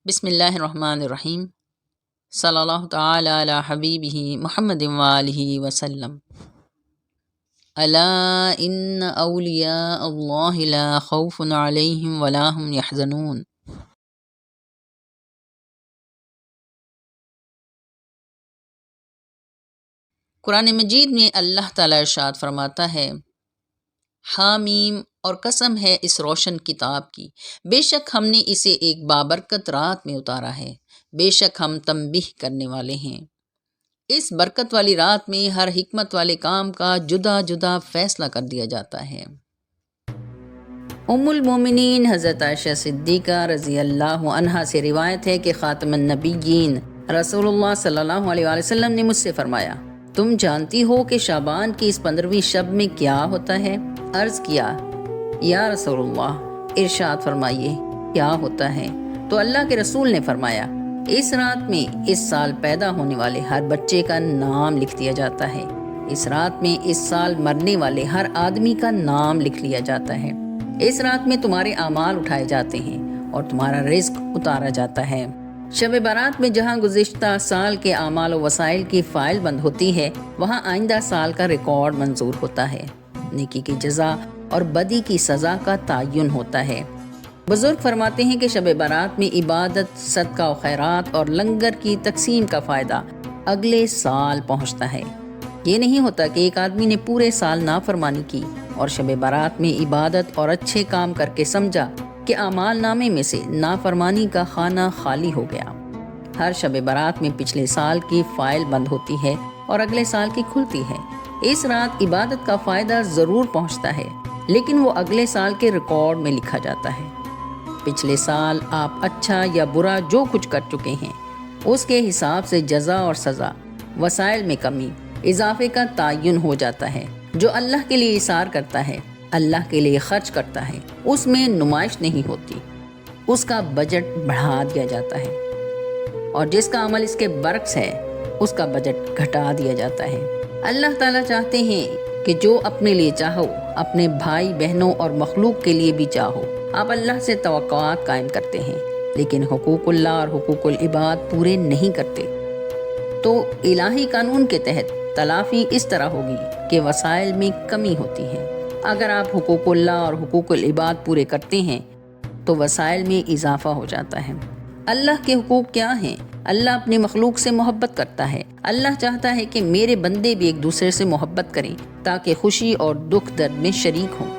بسم اللہ الرحمن الرحیم صلی اللہ تعالی علی حبیبہ محمد وآلہ وسلم۔ الا ان اولیاء اللہ لا خوف علیہم ولا هم یحزنون۔ قرآن مجید میں اللہ تعالی ارشاد فرماتا ہے، حامیم، اور قسم ہے اس روشن کتاب کی، بے شک ہم نے اسے ایک بابرکت رات میں اتارا ہے، بے شک ہم تنبیہ کرنے والے ہیں۔ اس برکت والی رات میں ہر حکمت والے کام کا جدا جدا فیصلہ کر دیا جاتا ہے۔ ام المومنین حضرت عائشہ صدیقہ رضی اللہ عنہا سے روایت ہے کہ خاتم النبیین رسول اللہ صلی اللہ علیہ وآلہ وسلم نے مجھ سے فرمایا، تم جانتی ہو کہ شعبان کی اس 15ویں شب میں کیا ہوتا ہے؟ عرض کیا، یا رسول اللہ، ارشاد فرمائیے کیا ہوتا ہے؟ تو اللہ کے رسول نے فرمایا، اس رات میں اس سال پیدا ہونے والے ہر بچے کا نام لکھ دیا جاتا ہے، اس رات میں اس سال مرنے والے ہر آدمی کا نام لکھ لیا جاتا ہے، اس رات میں تمہارے اعمال اٹھائے جاتے ہیں اور تمہارا رزق اتارا جاتا ہے۔ شب برات میں جہاں گزشتہ سال کے اعمال و وسائل کی فائل بند ہوتی ہے، وہاں آئندہ سال کا ریکارڈ منظور ہوتا ہے، نیکی کی جزا اور بدی کی سزا کا تعین ہوتا ہے۔ بزرگ فرماتے ہیں کہ شب برات میں عبادت، صدقہ و خیرات اور لنگر کی تقسیم کا فائدہ اگلے سال پہنچتا ہے۔ یہ نہیں ہوتا کہ ایک آدمی نے پورے سال نافرمانی کی اور شب برات میں عبادت اور اچھے کام کر کے سمجھا کہ اعمال نامے میں سے نافرمانی کا خانہ خالی ہو گیا۔ ہر شب برات میں پچھلے سال کی فائل بند ہوتی ہے اور اگلے سال کی کھلتی ہے۔ اس رات عبادت کا فائدہ ضرور پہنچتا ہے، لیکن وہ اگلے سال کے ریکارڈ میں لکھا جاتا ہے۔ پچھلے سال آپ اچھا یا برا جو کچھ کر چکے ہیں، اس کے حساب سے جزا اور سزا، وسائل میں کمی، اضافے کا تعین ہو جاتا ہے۔ جو اللہ کے لیے اثار کرتا ہے، اللہ کے لیے خرچ کرتا ہے، اس میں نمائش نہیں ہوتی، اس کا بجٹ بڑھا دیا جاتا ہے، اور جس کا عمل اس کے برعکس ہے، اس کا بجٹ گھٹا دیا جاتا ہے۔ اللہ تعالیٰ چاہتے ہیں کہ جو اپنے لیے چاہو، اپنے بھائی بہنوں اور مخلوق کے لیے بھی چاہو۔ آپ اللہ سے توقعات قائم کرتے ہیں، لیکن حقوق اللہ اور حقوق العباد پورے نہیں کرتے، تو الہی قانون کے تحت تلافی اس طرح ہوگی کہ وسائل میں کمی ہوتی ہے۔ اگر آپ حقوق اللہ اور حقوق العباد پورے کرتے ہیں تو وسائل میں اضافہ ہو جاتا ہے۔ اللہ کے حقوق کیا ہیں؟ اللہ اپنی مخلوق سے محبت کرتا ہے۔ اللہ چاہتا ہے کہ میرے بندے بھی ایک دوسرے سے محبت کریں تاکہ خوشی اور دکھ درد میں شریک ہوں۔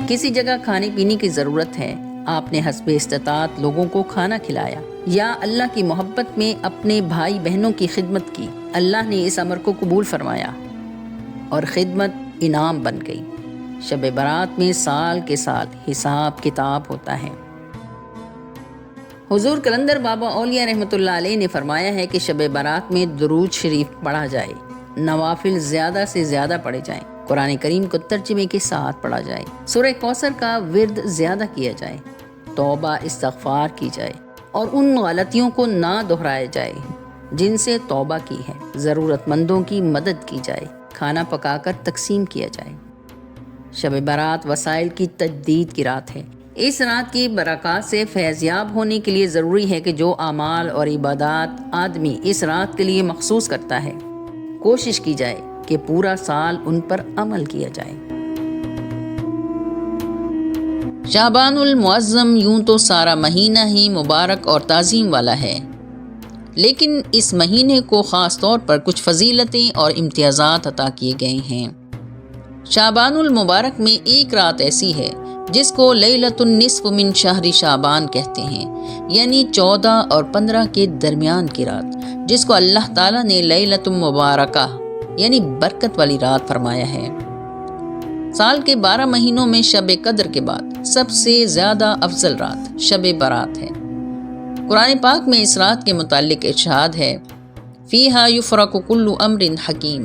کسی جگہ کھانے پینے کی ضرورت ہے، آپ نے حسب استطاعت لوگوں کو کھانا کھلایا، یا اللہ کی محبت میں اپنے بھائی بہنوں کی خدمت کی، اللہ نے اس امر کو قبول فرمایا اور خدمت انعام بن گئی۔ شب برات میں سال کے سال حساب کتاب ہوتا ہے۔ حضور کلندر بابا اولیاء رحمۃ اللہ علیہ نے فرمایا ہے کہ شب برات میں درود شریف پڑھا جائے، نوافل زیادہ سے زیادہ پڑھے جائیں، قرآن کریم کو ترجمے کے ساتھ پڑھا جائے، سورہ کوثر کا ورد زیادہ کیا جائے، توبہ استغفار کی جائے اور ان غلطیوں کو نہ دہرایا جائے جن سے توبہ کی ہے، ضرورت مندوں کی مدد کی جائے، کھانا پکا کر تقسیم کیا جائے۔ شب برات وسائل کی تجدید کی رات ہے۔ اس رات کی برکات سے فیضیاب ہونے کے لیے ضروری ہے کہ جو اعمال اور عبادات آدمی اس رات کے لیے مخصوص کرتا ہے، کوشش کی جائے کہ پورا سال ان پر عمل کیا جائے۔ شعبان المعظم یوں تو سارا مہینہ ہی مبارک اور تعظیم والا ہے، لیکن اس مہینے کو خاص طور پر کچھ فضیلتیں اور امتیازات عطا کیے گئے ہیں۔ شعبان المبارک میں ایک رات ایسی ہے جس کو لیلۃ النصف من شہر شعبان کہتے ہیں، یعنی 14 اور 15 کے درمیان کی رات، جس کو اللہ تعالیٰ نے لیلۃ مبارکہ یعنی برکت والی رات فرمایا ہے۔ سال کے 12 مہینوں میں شب قدر کے بعد سب سے زیادہ افضل رات شب برات ہے۔ قرآن پاک میں اس رات کے متعلق ارشاد ہے، فیہا یفرق کل امر حکیم،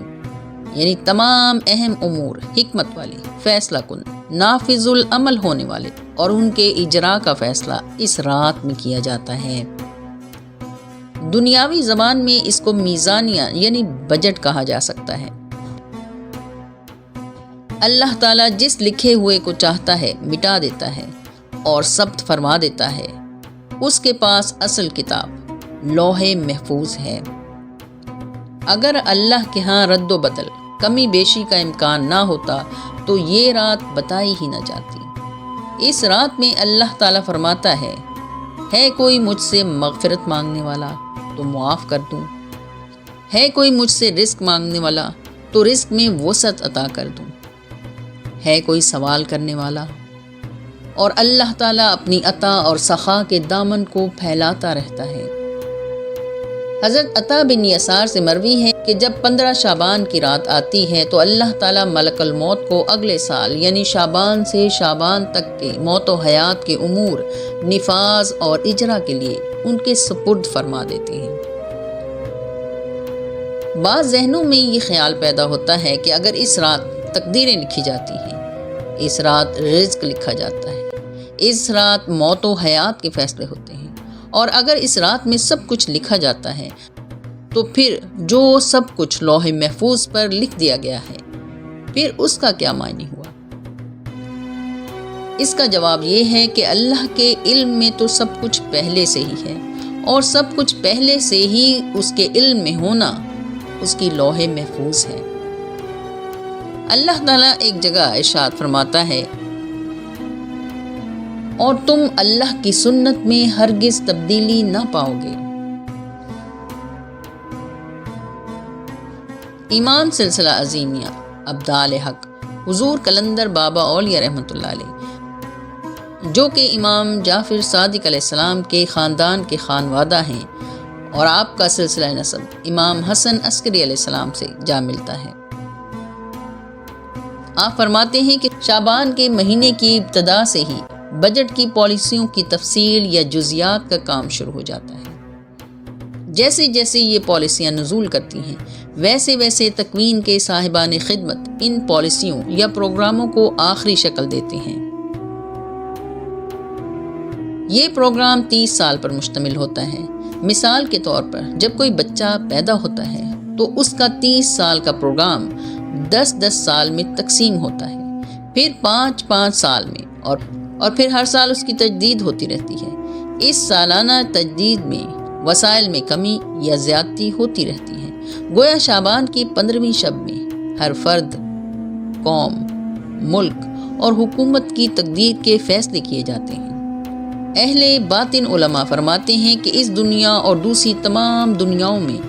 یعنی تمام اہم امور حکمت والے، فیصلہ کن، نافذ العمل ہونے والے اور ان کے اجرا کا فیصلہ اس رات میں کیا جاتا ہے۔ دنیاوی زبان میں اس کو میزانیہ یعنی بجٹ کہا جا سکتا ہے۔ اللہ تعالیٰ جس لکھے ہوئے کو چاہتا ہے مٹا دیتا ہے اور ثبت فرما دیتا ہے۔ اس کے پاس اصل کتاب لوح محفوظ ہے۔ اگر اللہ کے ہاں رد و بدل، کمی بیشی کا امکان نہ ہوتا تو یہ رات بتائی ہی نہ جاتی۔ اس رات میں اللہ تعالیٰ فرماتا ہے کوئی مجھ سے مغفرت مانگنے والا تو معاف کر دوں، ہے کوئی مجھ سے رزق مانگنے والا تو رزق میں وسعت عطا کر دوں، ہے کوئی سوال کرنے والا، اور اللہ تعالیٰ اپنی عطا اور سخا کے دامن کو پھیلاتا رہتا ہے۔ حضرت عطا بن یسار سے مروی ہے کہ جب 15 شعبان کی رات آتی ہے تو اللہ تعالیٰ ملک الموت کو اگلے سال یعنی شعبان سے شعبان تک کے موت و حیات کے امور نفاذ اور اجرا کے لیے ان کے سپرد فرما دیتے ہیں۔ بعض ذہنوں میں یہ خیال پیدا ہوتا ہے کہ اگر اس رات تقدیریں لکھی جاتی ہیں، اس رات رزق لکھا جاتا ہے، اس رات موت و حیات کے فیصلے ہوتے ہیں، اور اگر اس رات میں سب کچھ لکھا جاتا ہے تو پھر جو سب کچھ لوح محفوظ پر لکھ دیا گیا ہے پھر اس کا کیا معنی ہوا؟ اس کا جواب یہ ہے کہ اللہ کے علم میں تو سب کچھ پہلے سے ہی ہے، اور سب کچھ پہلے سے ہی اس کے علم میں ہونا اس کی لوح محفوظ ہے۔ اللہ تعالیٰ ایک جگہ ارشاد فرماتا ہے اور تم اللہ کی سنت میں ہرگز تبدیلی نہ پاؤ گے۔ امام سلسلہ عظیمیہ ابدال حق حضور کلندر بابا اولیاء رحمۃ اللہ علیہ، جو کہ امام جعفر صادق علیہ السلام کے خاندان کے خانوادہ ہیں، اور آپ کا سلسلہ نسب امام حسن عسکری علیہ السلام سے جا ملتا ہے۔ آپ فرماتے ہیں کہ شعبان کے مہینے کی ابتدا سے ہی بجٹ کی پالیسیوں کی تفصیل یا جزیات کا کام شروع ہو جاتا ہے۔ جیسے جیسے یہ پالیسیاں نزول کرتی ہیں ویسے ویسے تکوین کے صاحبان خدمت ان پالیسیوں یا پروگراموں کو آخری شکل دیتے ہیں۔ یہ پروگرام 30 سال پر مشتمل ہوتا ہے۔ مثال کے طور پر جب کوئی بچہ پیدا ہوتا ہے تو اس کا 30 سال کا پروگرام 10 سال میں تقسیم ہوتا ہے، پھر 5 سال میں، اور پھر ہر سال اس کی تجدید ہوتی رہتی ہے۔ اس سالانہ تجدید میں وسائل میں کمی یا زیادتی ہوتی رہتی ہے۔ گویا شعبان کی 15ویں شب میں ہر فرد، قوم، ملک اور حکومت کی تقدیر کے فیصلے کیے جاتے ہیں۔ اہل باطن علماء فرماتے ہیں کہ اس دنیا اور دوسری تمام دنیاؤں میں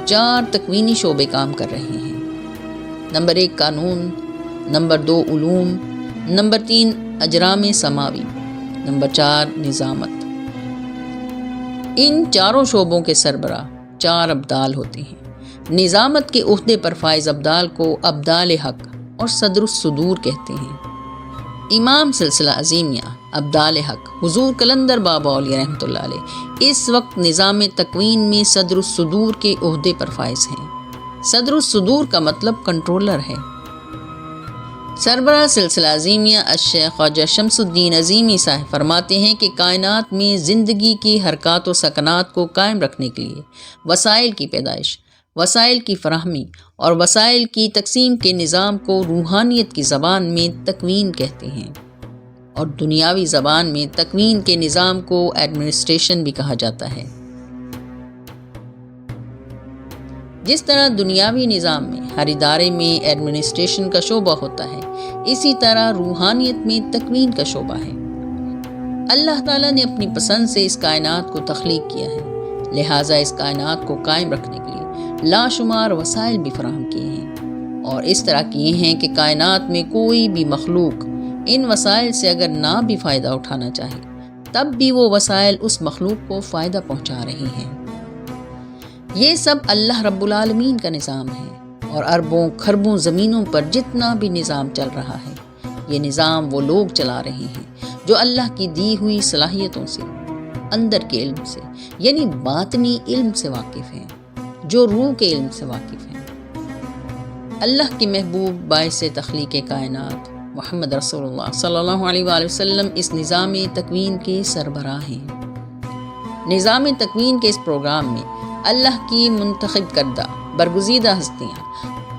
4 تکوینی شعبے کام کر رہے ہیں۔ نمبر 1 قانون، نمبر 2 علوم، نمبر 3 اجرام سماوی، نمبر 4 نظامت۔ ان چاروں شعبوں کے سربراہ 4 ابدال ہوتے ہیں۔ نظامت کے عہدے پر فائز ابدال کو ابدال حق اور صدر الصدور کہتے ہیں۔ امام سلسلہ عظیمیہ ابدال حق حضور کلندر بابا اولیاء رحمۃ اللہ علیہ اس وقت نظام تکوین میں صدر الصدور کے عہدے پر فائز ہیں۔ صدر الصدور کا مطلب کنٹرولر ہے۔ سربراہ سلسلہ عظیمیہ الشیخ خواجہ شمس الدین عظیمی صاحب فرماتے ہیں کہ کائنات میں زندگی کی حرکات و سکنات کو قائم رکھنے کے لیے وسائل کی پیدائش، وسائل کی فراہمی اور وسائل کی تقسیم کے نظام کو روحانیت کی زبان میں تکوین کہتے ہیں، اور دنیاوی زبان میں تکوین کے نظام کو ایڈمنسٹریشن بھی کہا جاتا ہے۔ جس طرح دنیاوی نظام میں ہر ادارے میں ایڈمنسٹریشن کا شعبہ ہوتا ہے، اسی طرح روحانیت میں تکوین کا شعبہ ہے۔ اللہ تعالیٰ نے اپنی پسند سے اس کائنات کو تخلیق کیا ہے، لہٰذا اس کائنات کو قائم رکھنے کے لیے لاشمار وسائل بھی فراہم کیے ہیں، اور اس طرح کیے ہیں کہ کائنات میں کوئی بھی مخلوق ان وسائل سے اگر نہ بھی فائدہ اٹھانا چاہے تب بھی وہ وسائل اس مخلوق کو فائدہ پہنچا رہے ہیں۔ یہ سب اللہ رب العالمین کا نظام ہے، اور اربوں کھربوں زمینوں پر جتنا بھی نظام چل رہا ہے، یہ نظام وہ لوگ چلا رہے ہیں جو اللہ کی دی ہوئی صلاحیتوں سے، اندر کے علم سے یعنی باطنی علم سے واقف ہیں، جو روح کے علم سے واقف ہیں۔ اللہ کے محبوب باعث تخلیق کائنات محمد رسول اللہ صلی اللہ علیہ وآلہ وسلم اس نظام تکوین کے سربراہ ہیں۔ نظام تکوین کے اس پروگرام میں اللہ کی منتخب کردہ برگزیدہ ہستیاں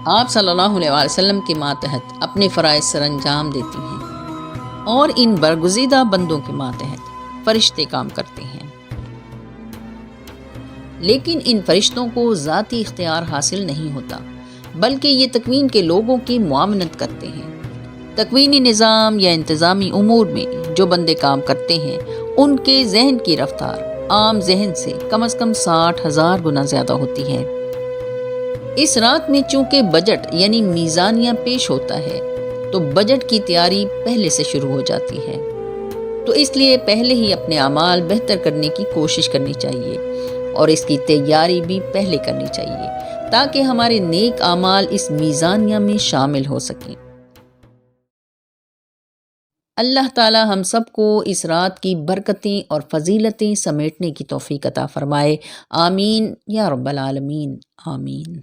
آپ صلی اللہ علیہ وسلم کے ماتحت اپنے فرائض سر انجام دیتی ہیں اور ان برگزیدہ بندوں کے ماتحت فرشتے کام کرتے ہیں، لیکن ان فرشتوں کو ذاتی اختیار حاصل نہیں ہوتا، بلکہ یہ تکوین کے لوگوں کی معاونت کرتے ہیں۔ تکوینی نظام یا انتظامی امور میں جو بندے کام کرتے ہیں، ان کے ذہن کی رفتار عام ذہن سے کم از کم 60,000 گنا زیادہ ہوتی ہے۔ اس رات میں چونکہ بجٹ یعنی میزانیہ پیش ہوتا ہے، تو بجٹ کی تیاری پہلے سے شروع ہو جاتی ہے، تو اس لیے پہلے ہی اپنے اعمال بہتر کرنے کی کوشش کرنی چاہیے اور اس کی تیاری بھی پہلے کرنی چاہیے تاکہ ہمارے نیک اعمال اس میزانیہ میں شامل ہو سکیں۔ اللہ تعالی ہم سب کو اس رات کی برکتیں اور فضیلتیں سمیٹنے کی توفیق عطا فرمائے، آمین یا رب العالمین، آمین۔